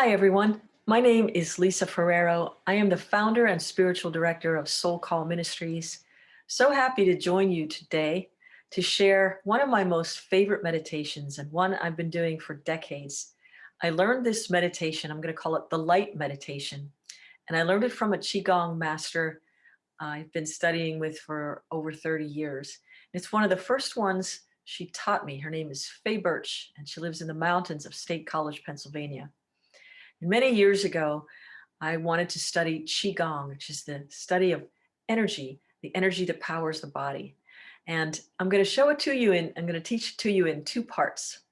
Hi, everyone. My name is Lisa Ferraro. I am the founder and spiritual director of Soul Call Ministries. So happy to join you today to share one of my most favorite meditations and one I've been doing for decades. I learned this meditation, I'm going to call it the light meditation, and I learned it from a Qigong master I've been studying with for over 30 years. It's one of the first ones she taught me. Her name is Faye Birch, and she lives in the mountains of State College, Pennsylvania. And many years ago, I wanted to study Qigong, which is the study of energy, the energy that powers the body. And I'm going to show it to you, and I'm going to teach it to you in two parts.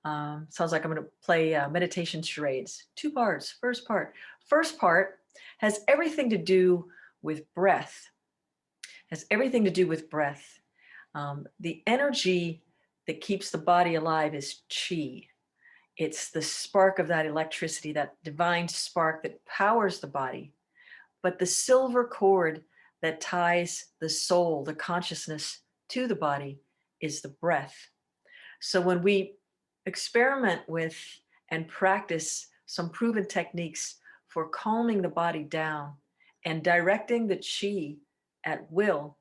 Sounds like I'm going to play meditation charades. Two parts. First part has everything to do with breath. Has everything to do with breath. The energy that keeps the body alive is qi. It's the spark of that electricity, that divine spark that powers the body. But the silver cord that ties the soul, the consciousness to the body is the breath. So when we experiment with and practice some proven techniques for calming the body down and directing the chi at will,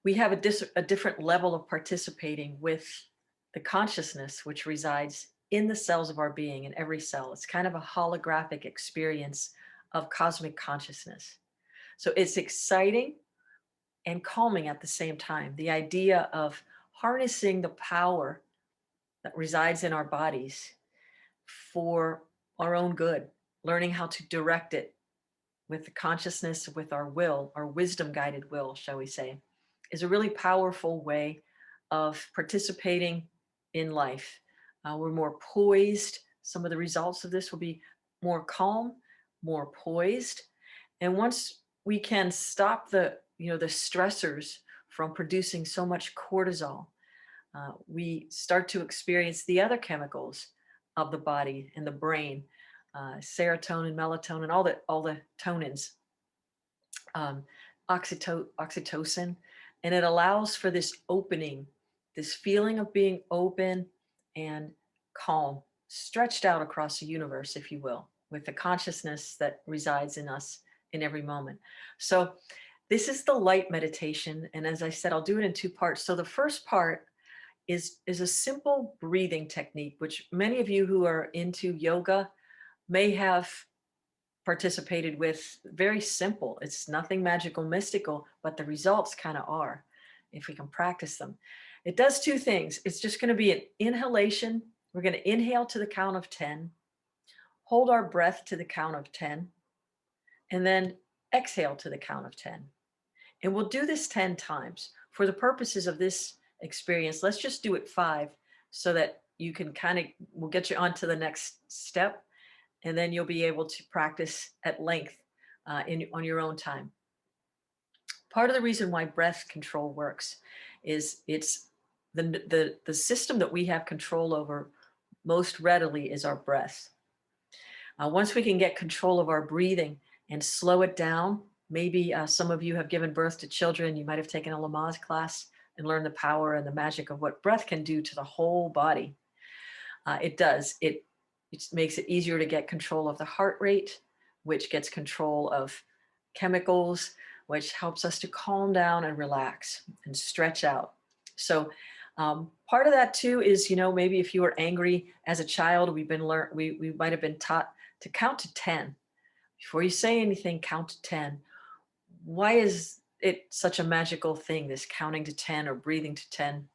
we have a different level of participating with the consciousness which resides in the cells of our being, in every cell. It's kind of a holographic experience of cosmic consciousness. So it's exciting and calming at the same time. The idea of harnessing the power that resides in our bodies for our own good, learning how to direct it with the consciousness, with our will, our wisdom guided will, shall we say, is a really powerful way of participating in life. We're more poised. Some of the results of this will be more calm, more poised. And once we can stop the stressors from producing so much cortisol, we start to experience the other chemicals of the body and the brain, serotonin, melatonin, all the tonins, um, oxytocin, and it allows for this opening, this feeling of being open and calm, stretched out across the universe, if you will, with the consciousness that resides in us in every moment. So this is the light meditation, and as I said, I'll do it in two parts. So the first part is a simple breathing technique, which many of you who are into yoga may have participated with. Very simple. It's nothing magical, mystical, but the results kind of are if we can practice them. It does two things. It's just going to be an inhalation. We're going to inhale to the count of 10, hold our breath to the count of 10, and then exhale to the count of 10. And we'll do this 10 times. For the purposes of this experience, let's just do it 5 so that you can we'll get you on to the next step, and then you'll be able to practice at length on your own time. Part of the reason why breath control works is it's the system that we have control over most readily is our breath. Once we can get control of our breathing and slow it down, maybe some of you have given birth to children, you might have taken a Lamaze class and learned the power and the magic of what breath can do to the whole body. It does. It makes it easier to get control of the heart rate, which gets control of chemicals, which helps us to calm down and relax and stretch out. So part of that too is, maybe if you were angry as a child, we might have been taught to count to 10. Before you say anything, count to 10. Why is it such a magical thing, this counting to 10 or breathing to 10?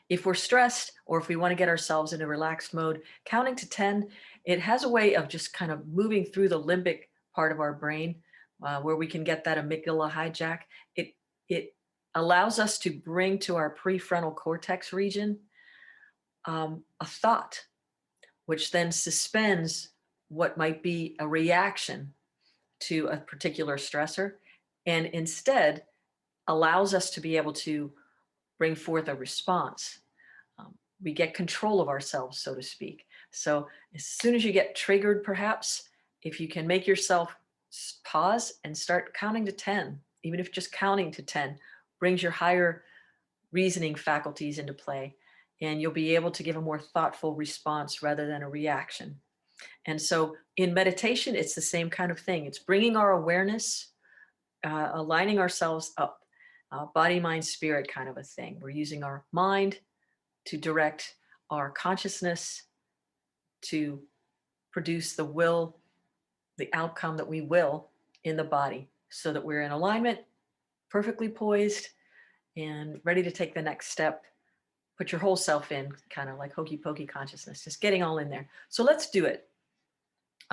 If we're stressed or if we want to get ourselves in a relaxed mode, counting to 10, it has a way of just kind of moving through the limbic part of our brain where we can get that amygdala hijack. It allows us to bring to our prefrontal cortex region a thought, which then suspends what might be a reaction to a particular stressor, and instead allows us to be able to bring forth a response. We get control of ourselves, so to speak. So as soon as you get triggered, perhaps, if you can make yourself pause and start counting to 10, even if just counting to 10 brings your higher reasoning faculties into play, and you'll be able to give a more thoughtful response rather than a reaction. And so in meditation, it's the same kind of thing. It's bringing our awareness, aligning ourselves up, body, mind, spirit kind of a thing. We're using our mind to direct our consciousness to produce the will, the outcome that we will in the body, so that we're in alignment, perfectly poised, and ready to take the next step. Put your whole self in, kind of like hokey pokey consciousness, just getting all in there. So let's do it.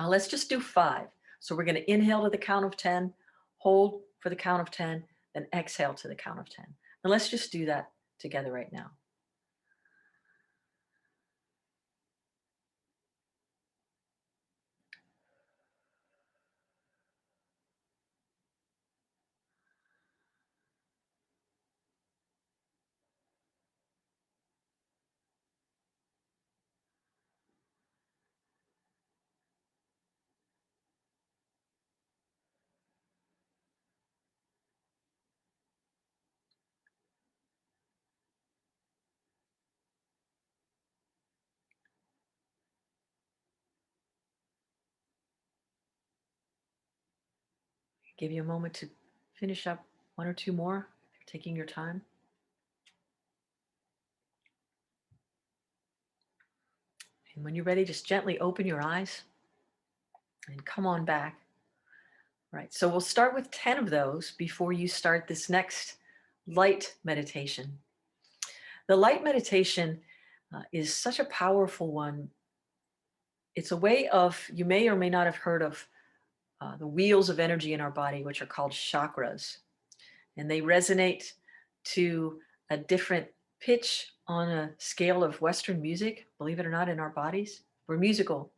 Let's just do 5. So we're going to inhale to the count of 10, hold for the count of 10, then exhale to the count of 10. And let's just do that together right now. Give you a moment to finish up 1 or 2 more, if you're taking your time. And when you're ready, just gently open your eyes and come on back. Right. So we'll start with 10 of those before you start this next light meditation. The light meditation is such a powerful one. It's a way of, you may or may not have heard of the wheels of energy in our body, which are called chakras. And they resonate to a different pitch on a scale of Western music, believe it or not, in our bodies. We're musical.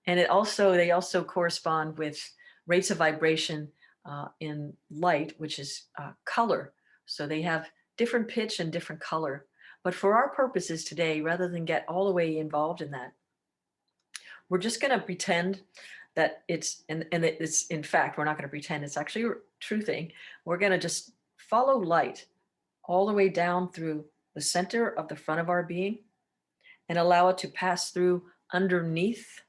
And they also correspond with rates of vibration in light, which is color. So they have different pitch and different color. But for our purposes today, rather than get all the way involved in that, we're just going to pretend that it's, in fact, we're not going to pretend, it's actually a true thing. We're going to just follow light all the way down through the center of the front of our being and allow it to pass through underneath,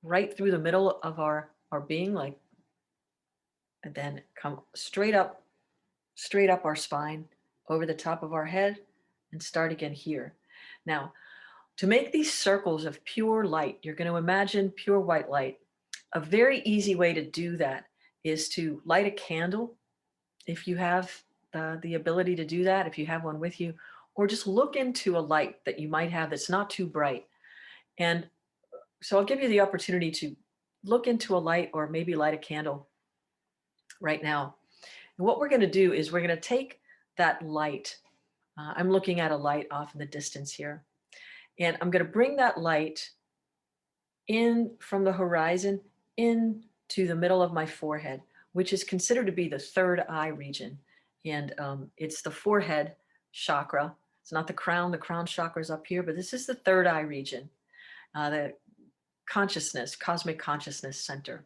right through the middle of our being, like, and then come straight up our spine, over the top of our head, and start again here. Now, to make these circles of pure light, you're going to imagine pure white light. A very easy way to do that is to light a candle, if you have the ability to do that, if you have one with you, or just look into a light that you might have that's not too bright. And so I'll give you the opportunity to look into a light or maybe light a candle right now. And what we're going to do is we're going to take that light. I'm looking at a light off in the distance here. And I'm going to bring that light in from the horizon into the middle of my forehead, which is considered to be the third eye region. And it's the forehead chakra. It's not the crown. The crown chakra is up here, but this is the third eye region, the consciousness, cosmic consciousness center.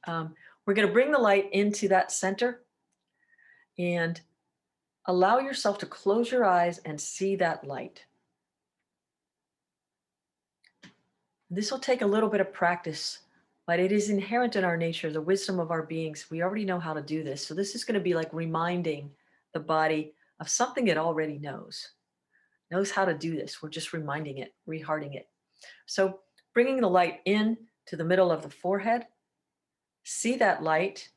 We're going to bring the light into that center and allow yourself to close your eyes and see that light. This will take a little bit of practice, but it is inherent in our nature, the wisdom of our beings. We already know how to do this. So this is going to be like reminding the body of something it already knows how to do this. We're just reminding it, rehearting it. So bringing the light in to the middle of the forehead, see that light,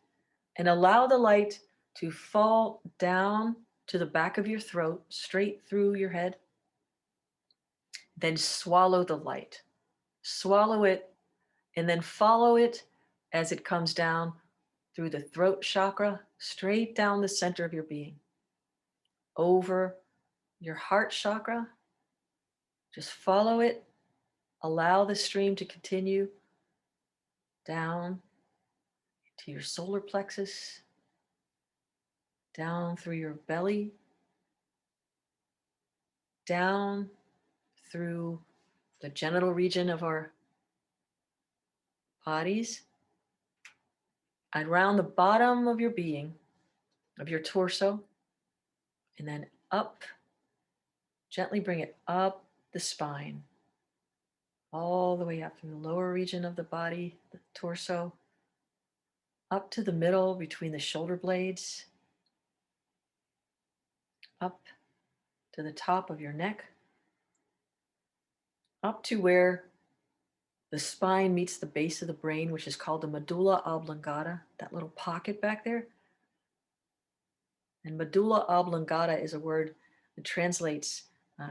and allow the light to fall down to the back of your throat, straight through your head. Then swallow the light. Swallow it, and then follow it as it comes down through the throat chakra, straight down the center of your being, over your heart chakra. Just follow it. Allow the stream to continue down to your solar plexus, down through your belly, down through the genital region of our bodies, and around the bottom of your being, of your torso, and then up, Gently bring it up the spine, all the way up through the lower region of the body, the torso, up to the middle between the shoulder blades, up to the top of your neck, up to where the spine meets the base of the brain, which is called the medulla oblongata, that little pocket back there. And medulla oblongata is a word that translates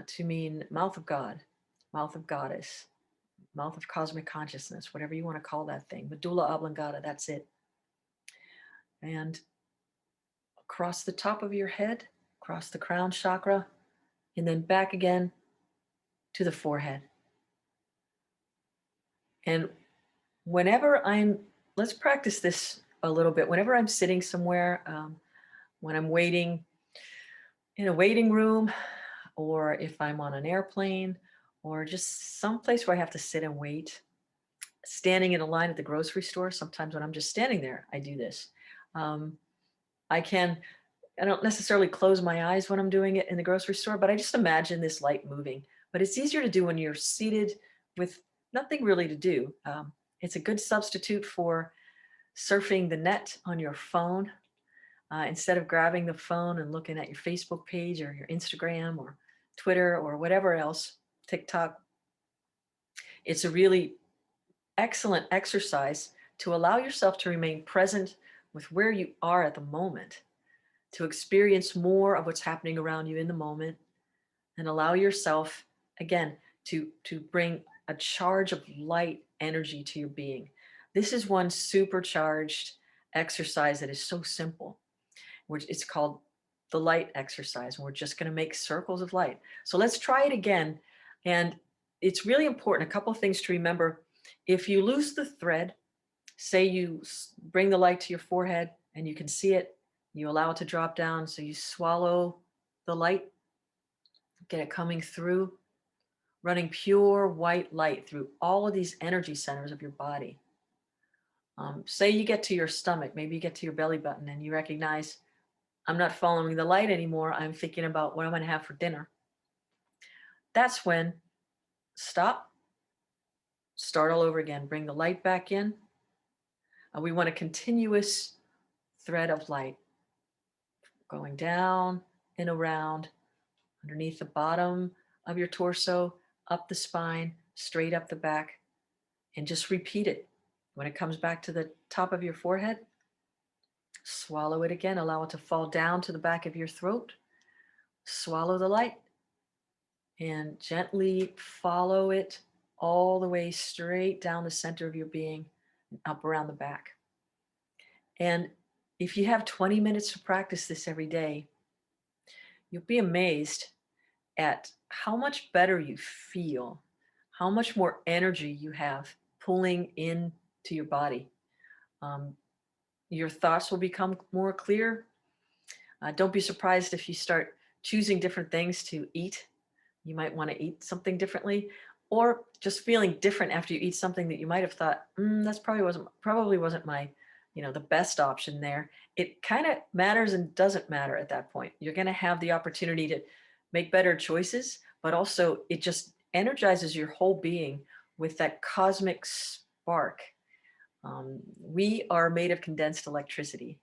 to mean mouth of God, mouth of goddess, mouth of cosmic consciousness, whatever you want to call that thing. Medulla oblongata, that's it. And across the top of your head, across the crown chakra, and then back again to the forehead. And let's practice this a little bit. Whenever I'm sitting somewhere, when I'm waiting in a waiting room, or if I'm on an airplane, or just someplace where I have to sit and wait, standing in a line at the grocery store, sometimes when I'm just standing there, I do this. Um, I don't necessarily close my eyes when I'm doing it in the grocery store, but I just imagine this light moving. But it's easier to do when you're seated with nothing really to do. It's a good substitute for surfing the net on your phone. Instead of grabbing the phone and looking at your Facebook page or your Instagram or Twitter or whatever else, TikTok, it's a really excellent exercise to allow yourself to remain present with where you are at the moment, to experience more of what's happening around you in the moment, and allow yourself, again, to bring a charge of light energy to your being. This is one supercharged exercise that is so simple. It's called the light exercise. And we're just going to make circles of light. So let's try it again. And it's really important. A couple of things to remember. If you lose the thread, say you bring the light to your forehead and you can see it, you allow it to drop down. So you swallow the light, get it coming through, running pure white light through all of these energy centers of your body. Say you get to your stomach, maybe you get to your belly button and you recognize, I'm not following the light anymore. I'm thinking about what I'm going to have for dinner. That's when stop, start all over again. Bring the light back in. We want a continuous thread of light going down and around, underneath the bottom of your torso, up the spine, straight up the back, and just repeat it. When it comes back to the top of your forehead, swallow it again. Allow it to fall down to the back of your throat. Swallow the light and gently follow it all the way straight down the center of your being and up around the back. And if you have 20 minutes to practice this every day, you'll be amazed at how much better you feel, how much more energy you have pulling into your body. Your thoughts will become more clear. Don't be surprised if you start choosing different things to eat. You might want to eat something differently, or just feeling different after you eat something that you might have thought, that's probably wasn't my, the best option there. It kind of matters and doesn't matter at that point. You're going to have the opportunity to make better choices, but also it just energizes your whole being with that cosmic spark. We are made of condensed electricity.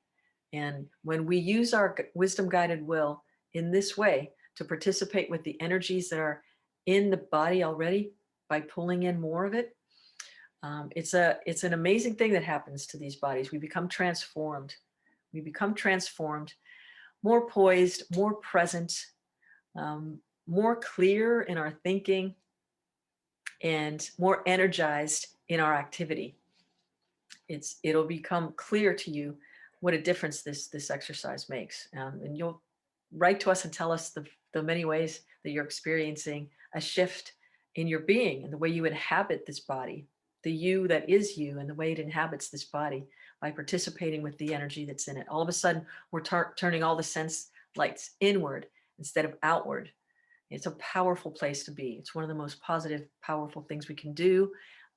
And when we use our wisdom guided will in this way to participate with the energies that are in the body already by pulling in more of it, it's an amazing thing that happens to these bodies. We become transformed. We become transformed, more poised, more present, more clear in our thinking, and more energized in our activity. It'll become clear to you what a difference this exercise makes. And you'll write to us and tell us the many ways that you're experiencing a shift in your being and the way you inhabit this body, the you that is you and the way it inhabits this body by participating with the energy that's in it. All of a sudden, we're turning all the sense lights inward instead of outward. It's a powerful place to be. It's one of the most positive, powerful things we can do.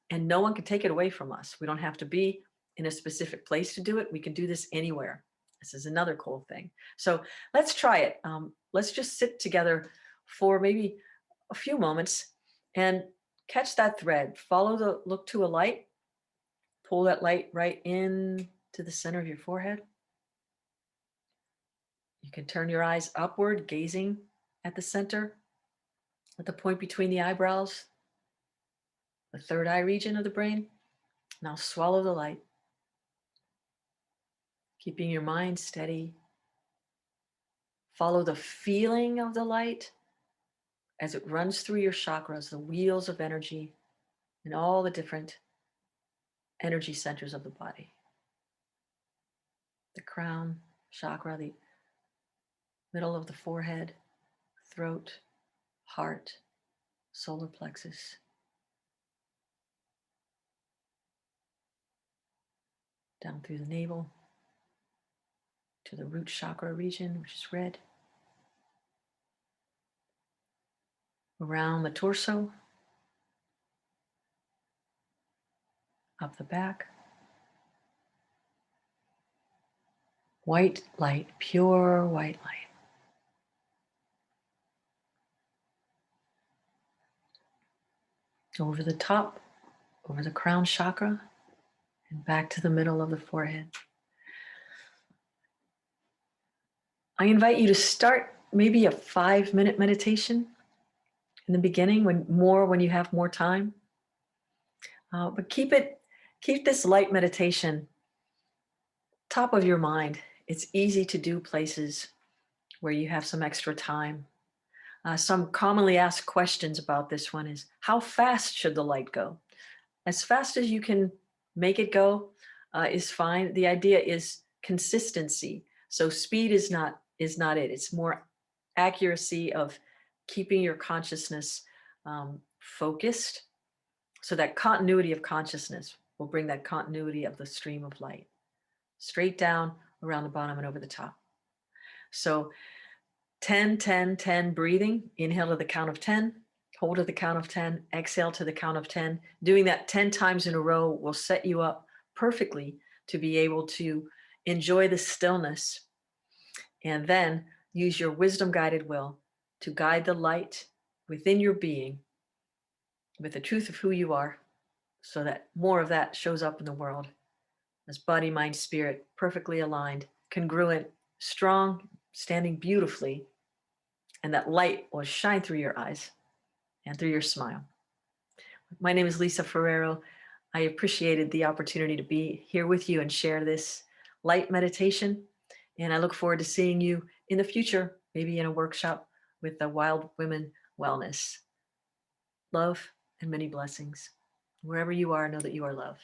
And no one can take it away from us. We don't have to be in a specific place to do it. We can do this anywhere. This is another cool thing. So let's try it. Let's just sit together for maybe a few moments and catch that thread. Follow the look to a light, pull that light right in to the center of your forehead. You can turn your eyes upward, gazing at the center, at the point between the eyebrows, the third eye region of the brain. Now swallow the light, keeping your mind steady. Follow the feeling of the light as it runs through your chakras, the wheels of energy, and all the different energy centers of the body. The crown chakra, the middle of the forehead, throat, heart, solar plexus. Down through the navel to the root chakra region, which is red. Around the torso, up the back. White light, pure white light. Over the top, over the crown chakra, and back to the middle of the forehead. I invite you to start maybe a 5-minute meditation in the beginning, when you have more time. But keep this light meditation top of your mind. It's easy to do places where you have some extra time. Some commonly asked questions about this one is, how fast should the light go? As fast as you can make it go is fine. The idea is consistency. So speed is not it. It's more accuracy of keeping your consciousness focused. So that continuity of consciousness will bring that continuity of the stream of light straight down, around the bottom, and over the top. So 10, 10, 10 breathing. Inhale to the count of 10. Hold to the count of 10. Exhale to the count of 10. Doing that 10 times in a row will set you up perfectly to be able to enjoy the stillness, and then use your wisdom guided will to guide the light within your being with the truth of who you are, so that more of that shows up in the world as body, mind, spirit, perfectly aligned, congruent, strong, standing beautifully, and that light will shine through your eyes and through your smile. My name is Lisa Ferraro. I appreciated the opportunity to be here with you and share this light meditation. And I look forward to seeing you in the future, maybe in a workshop with the Wild Women Wellness. Love and many blessings. Wherever you are, know that you are loved.